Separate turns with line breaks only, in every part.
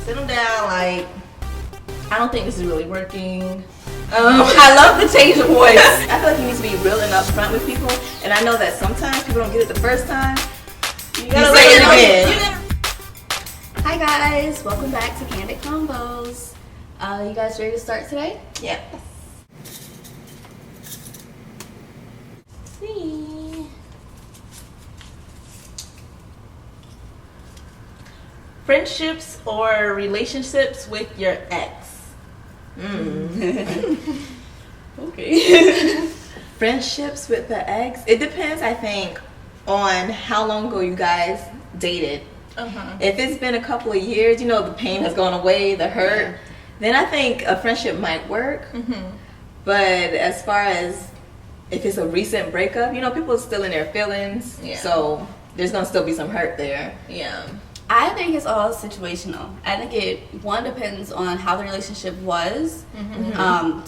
sit them down. Like, I don't think this is really working. I love the change of voice. I feel like you need to be real and upfront with people, and I know that sometimes people don't get it the first time. You gotta say it again.
Hi guys, welcome back to Candid Convos. You guys ready to start today?
Yes. See. Friendships or relationships with your ex?
Okay.
Friendships with the ex? It depends, I think, on how long ago you guys dated. If it's been a couple of years, you know, the pain has gone away, the hurt, then I think a friendship might work. But as far as if it's a recent breakup, you know, people are still in their feelings, so there's gonna still be some hurt there.
I think it's all situational. I think it, one, depends on how the relationship was,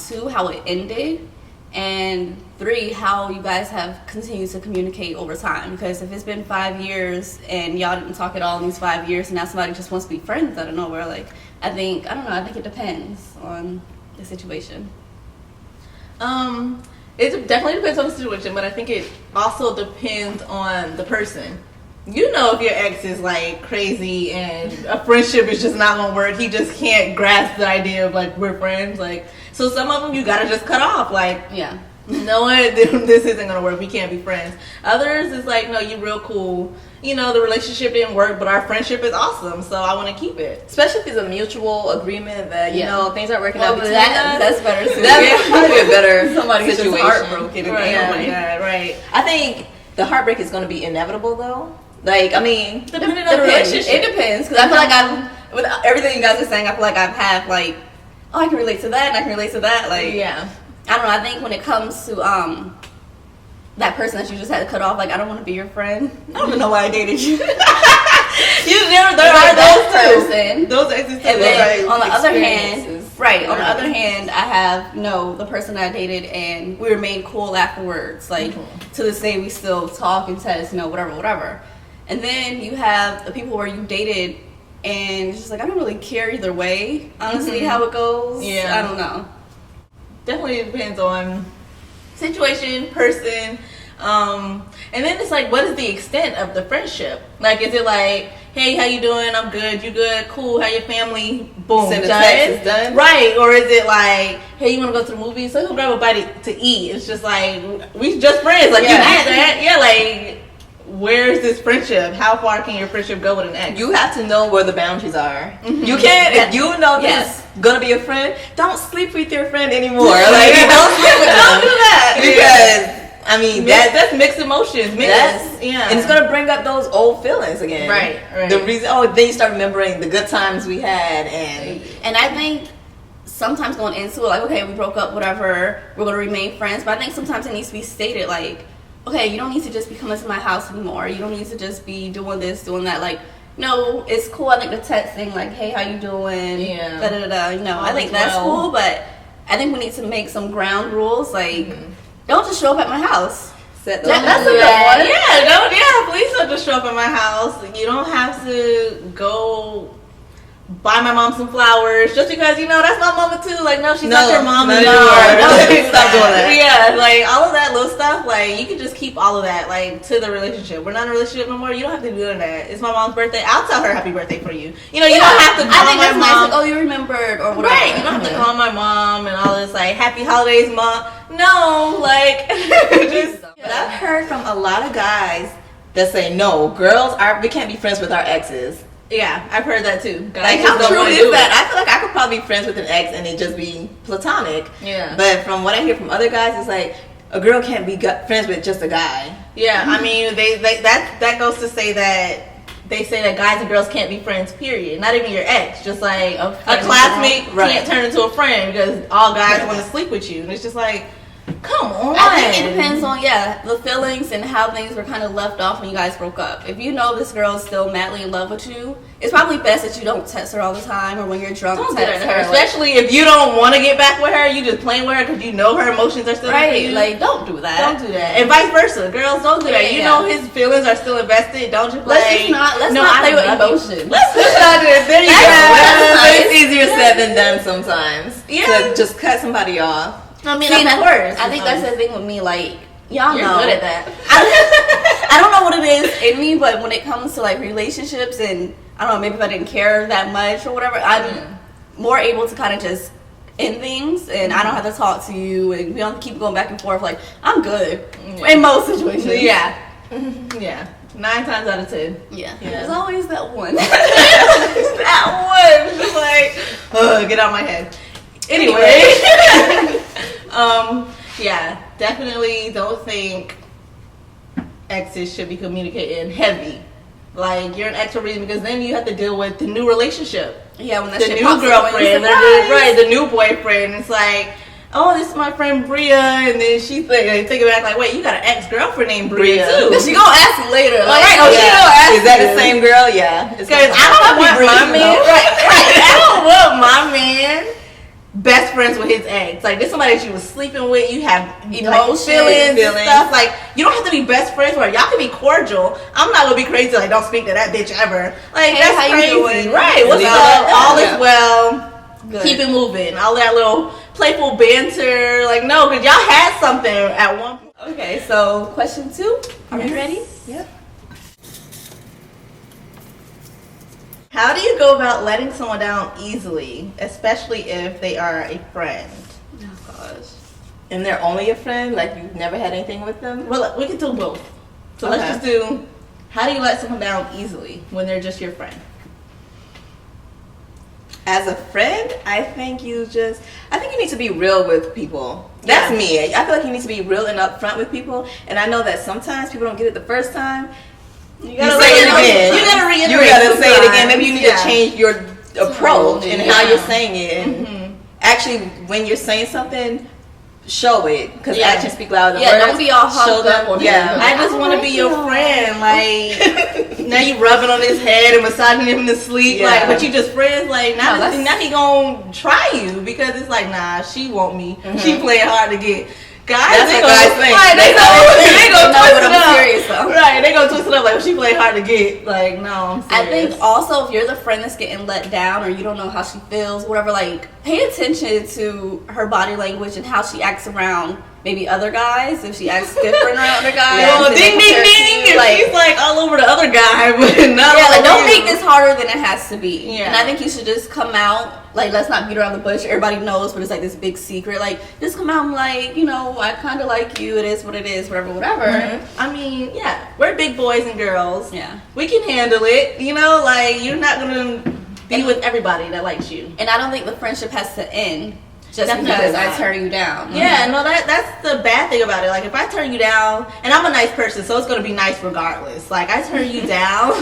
two, how it ended, and three, how you guys have continued to communicate over time. Because if it's been 5 years and y'all didn't talk at all in these 5 years, and now somebody just wants to be friends out of nowhere, like, I think it depends on the situation.
It definitely depends on the situation, but I think it also depends on the person. You know, if your ex is like crazy and a friendship is just not gonna work, he just can't grasp the idea of like we're friends. Like, so some of them you gotta just cut off. Like, you know what, this isn't gonna work. We can't be friends. Others is like, no, you're real cool. You know, the relationship didn't work, but our friendship is awesome, so I want to keep it. Especially if it's a mutual agreement that you know things aren't working out between us.
That's better.
That's probably a better
somebody's
situation.
Just heartbroken.
Right. I think the heartbreak is going to be inevitable, though. Like, I mean, depending on the relationship.
It depends, because I feel like with everything you guys are saying, I feel like I've had like, I can relate to that, and I can relate to that. Like, I don't know. I think when it comes to that person that you just had to cut off, like, I don't want to be your friend. I don't even know why I dated you. There are those person.
Those exes.
And then on the other hand, on the other hand, I have the person I dated, and we remained cool afterwards. Like, to this day, we still talk and text, whatever. And then you have the people where you dated, and it's just like, I don't really care either way, honestly, how it goes. I don't know.
Definitely depends on situation, person, and then it's like, what is the extent of the friendship? Like, is it like, hey, how you doing? I'm good. You good? Cool. How your family? Boom.
Send a text, it's done.
Right. Or is it like, hey, you want to go to the movies? So go grab a bite to eat. It's just like, we just friends. Like, you had that. Yeah, like, where's this friendship? How far can your friendship go with an ex?
You have to know where the boundaries are. You can't, if you know this is gonna be a friend, don't sleep with your friend anymore. Like, don't sleep with them.
Don't do that.
Because, I mean,
that's mixed emotions.
And it's gonna bring up those old feelings again.
Right.
The reason, then you start remembering the good times we had,
and I think sometimes going into it, like, okay, we broke up, whatever, we're gonna remain friends. But I think sometimes it needs to be stated, like, okay, you don't need to just be coming to my house anymore. You don't need to just be doing this, doing that. Like, no, it's cool. I think the texting, like, hey, how you doing? I think that's cool, but I think we need to make some ground rules. Like, don't just show up at my house.
That's a good one. Please don't just show up at my house. You don't have to go buy my mom some flowers just because, that's my mama too. Like, no, she's not your mom anymore.
Stop doing that.
Yeah, like, all of that little stuff, like, you can just keep all of that, like, to the relationship. We're not in a relationship no more. You don't have to do that. It's my mom's birthday. I'll tell her happy birthday for you. You don't have to call my mom.
Nice, like, oh, you remembered, or whatever.
Right, you don't have to call my mom and all this, like, happy holidays, mom. No, like,
But I've heard from a lot of guys that say, no, we can't be friends with our exes.
Yeah, I've heard that too.
Like, how true is that? I feel like I could probably be friends with an ex and it just be platonic.
Yeah.
But from what I hear from other guys, it's like, a girl can't be friends with just a guy.
Yeah, I mean, that goes to say that they say that guys and girls can't be friends, period. Not even your ex. Just like a classmate can't turn into a friend because all guys want to sleep with you. And it's just like, Come on.
I think it depends on the feelings and how things were kind of left off when you guys broke up. If you know this girl is still madly in love with you, it's probably best that you don't text her all the time, or when you're drunk,
don't
text her.
Especially if you don't want to get back with her, you just playing with her because you know her emotions are still
right.
you.
Like, don't do that.
Don't do that. And vice versa, girls, don't do that. You know his feelings are still invested. Don't just
let's not play with emotions.
Let's not do it. There you go.
It's easier said than done sometimes.
Yeah.
To just cut somebody off.
I mean, of course.
I think that's the thing with me. Like, y'all
You're
know.
good at that.
I don't know what it is in me, but when it comes to like relationships and I don't know, maybe if I didn't care that much or whatever, I'm more able to kind of just end things, and I don't have to talk to you, and we don't keep going back and forth. Like, I'm good in most situations.
Yeah. 9 times out of 10.
Yeah. There's always that one.
That one. Just like, get out of my head. Anyway. Yeah, definitely don't think exes should be communicating heavy. Like, you're an ex for a reason, because then you have to deal with the new relationship.
Yeah, when that
the
shit
new
pops
girlfriend,
up,
the new boyfriend. It's like, oh, this is my friend Bria, and then she's thinking back like, wait, you got an ex-girlfriend named Bria too.
She gonna ask you later. Like,
right? Oh,
yeah.
she gonna ask.
Is that
you.
the same girl? Yeah.
Because I don't want my man. Right. I don't want my man best friends with his ex. Like, this somebody that you was sleeping with, you have
emotions,
feelings, stuff. Like, you don't have to be best friends where y'all can be cordial. I'm not gonna be crazy like, don't speak to that bitch ever. Like,
hey,
that's
how
crazy.
you doing?
Right? What's up? All is well.
Good.
Keep it moving. All that little playful banter. Like, no, because y'all had something at one point.
Okay, so question 2. Are you ready?
Yep. How do you go about letting someone down easily, especially if they are a friend?
Oh gosh.
And they're only a friend? Like, you've never had anything with them?
Well, we can do both. So let's just do, how do you let someone down easily when they're just your friend?
As a friend, I think you need to be real with people. That's me. I feel like you need to be real and upfront with people. And I know that sometimes people don't get it the first time. You gotta say it again.
You gotta reiterate.
You gotta say it again. Maybe you need to change your approach and how you're saying it. And actually, when you're saying something, show it, because actions speak louder than words.
Don't be all hugged up on him.
I just want to be your friend. Like, now you rubbing on his head and massaging him to sleep. Like, but you just friends. Like, now he gonna try you, because it's like, nah, she want me. She playing hard to get. Guys,
that's what guys think.
Right, they gonna twist it up.
Serious, though.
Right, they gonna twist it up like, she played hard to get. Like, no,
I think also if you're the friend that's getting let down, or you don't know how she feels, whatever, like, pay attention to her body language and how she acts around maybe other guys. If she acts different around other guys,
well, ding ding ding. Like, she's like all over the other guy, but not
like, don't make this harder than it has to be.
Yeah.
And I think you should just come out. Like, let's not beat around the bush. Everybody knows, but it's like this big secret. Like, just come out and like, you know, I kind of like you. It is what it is. Whatever.
I mean, we're big boys and girls.
Yeah,
we can handle it. You know, like, you're not gonna be with everybody that likes you.
And I don't think the friendship has to end just
Definitely
because
not.
I turn you down.
Yeah, no, that's the bad thing about it. Like, if I turn you down, and I'm a nice person, so it's gonna be nice regardless. Like, I turn you down,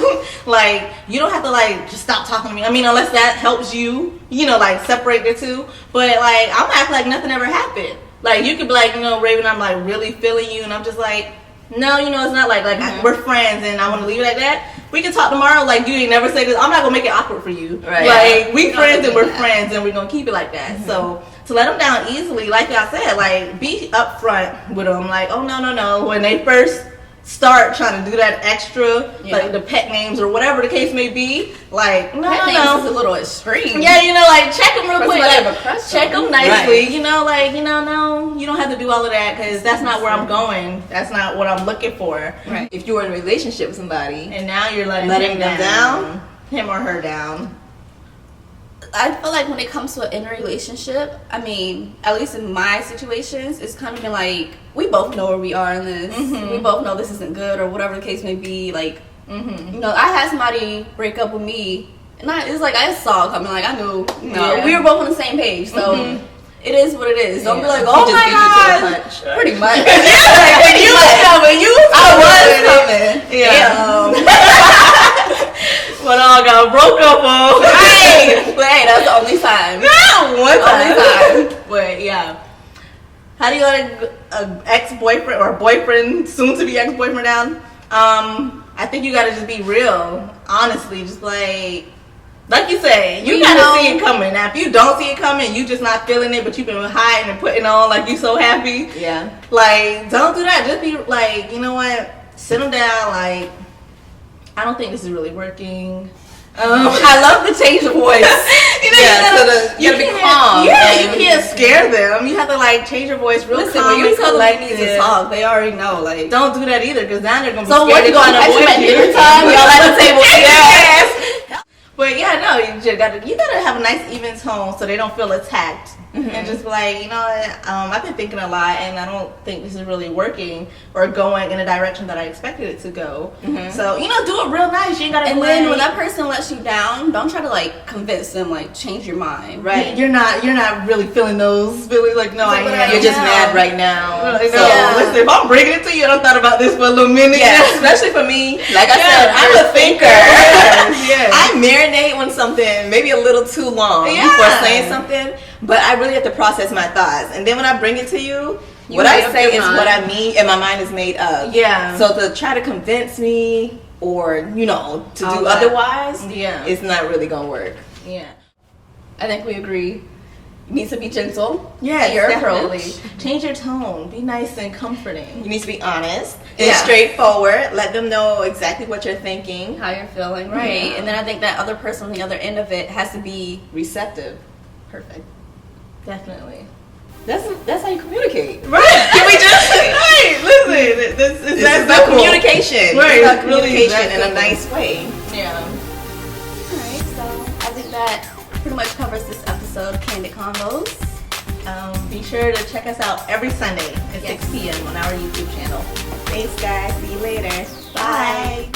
like, you don't have to like just stop talking to me. I mean, unless that helps you, you know, like, separate the two. But like, I'm act like nothing ever happened. Like, you could be like, you know, Raven, I'm like really feeling you, and I'm just like, no, you know, it's not like we're friends, and I want to leave it like that. We can talk tomorrow. Like, you ain't never say this. I'm not gonna make it awkward for you.
Right.
Like, we friends and we're friends, and we're gonna keep it like that. So to let them down easily, like y'all said, like, be upfront with them. Like, oh no, when they first start trying to do that extra, like the pet names or whatever the case may be, like, no.
Is a little extreme.
Yeah, you know, like, check them real quick. Like, check them nicely.
Right.
You know, like, you know, no, you don't have to do all of that, because that's not where I'm going. That's not what I'm looking for.
Right.
If you were in a relationship with somebody,
And now you're letting
them down,
him or her down.
I feel like when it comes to an relationship, I mean, at least in my situations, it's kind of been like, we both know where we are in this. We both know this isn't good, or whatever the case may be. Like, you know, I had somebody break up with me, and it's like, I saw it coming. Like, I knew, you know, we were both on the same page. So it is what it is. Don't be like, oh my god. Pretty much.
Like, when you was coming, I was coming.
Yeah.
But all got broke up on.
Right. But hey, that's the only time.
One
Only time.
But yeah. How do you let an ex-boyfriend or boyfriend, soon to be ex-boyfriend down? I think you gotta just be real. Honestly, just like you say, you gotta see it coming. Now, if you don't see it coming, you just not feeling it, but you've been hiding and putting on like you so happy.
Yeah.
Like, don't do that. Just be like, you know what? Sit them down. Like, I don't think this is really working.
I love the change of voice.
You gotta be calm. Yeah, you can't scare them. You have to like change your voice real
Listen,
calm
when you
and
tell them they
collected.
need to talk, they already know. Like,
Don't do that either, because now they're gonna be
so what,
scared.
you gonna text them at dinner time? Y'all at the table?
Yes. But yeah, no, you just gotta have a nice even tone so they don't feel attacked. And just be like, you know what, I've been thinking a lot and I don't think this is really working or going in a direction that I expected it to go. So, you know, do it real nice. You ain't gotta
And
be
then
like,
when that person lets you down, don't try to like convince them, like change your mind.
Right.
you're not really feeling those feelings like, no, I am.
You're just mad right now.
Like,
So,
no, listen, if I'm bringing it to you and I thought about this for a little minute.
yeah, especially for me. Like I said, I'm a thinker.
Yes.
I marinate on something maybe a little too long before saying something, but I really have to process my thoughts. And then when I bring it to you, what I say is what I mean, and my mind is made up.
Yeah.
So to try to convince me or, you know, to do otherwise, it's not really going to work.
Yeah.
I think we agree. You need to be gentle.
Yeah,
your
definitely.
approach.
Change your tone. Be nice and comforting.
You need to be honest and straightforward. Let them know exactly what you're thinking.
How you're feeling, right? And then I think that other person on the other end of it has to be
Receptive.
perfect.
Definitely.
That's how you communicate.
Right. Can we just right? Listen, this is
That's communication.
Right.
It's about
It's really
communication in
that
a nice way.
Yeah.
Alright, so I think that pretty much covers this episode of Candid Convos.
Be sure to check us out every Sunday at 6 p.m. on our YouTube channel.
Thanks, guys. See you later.
Bye.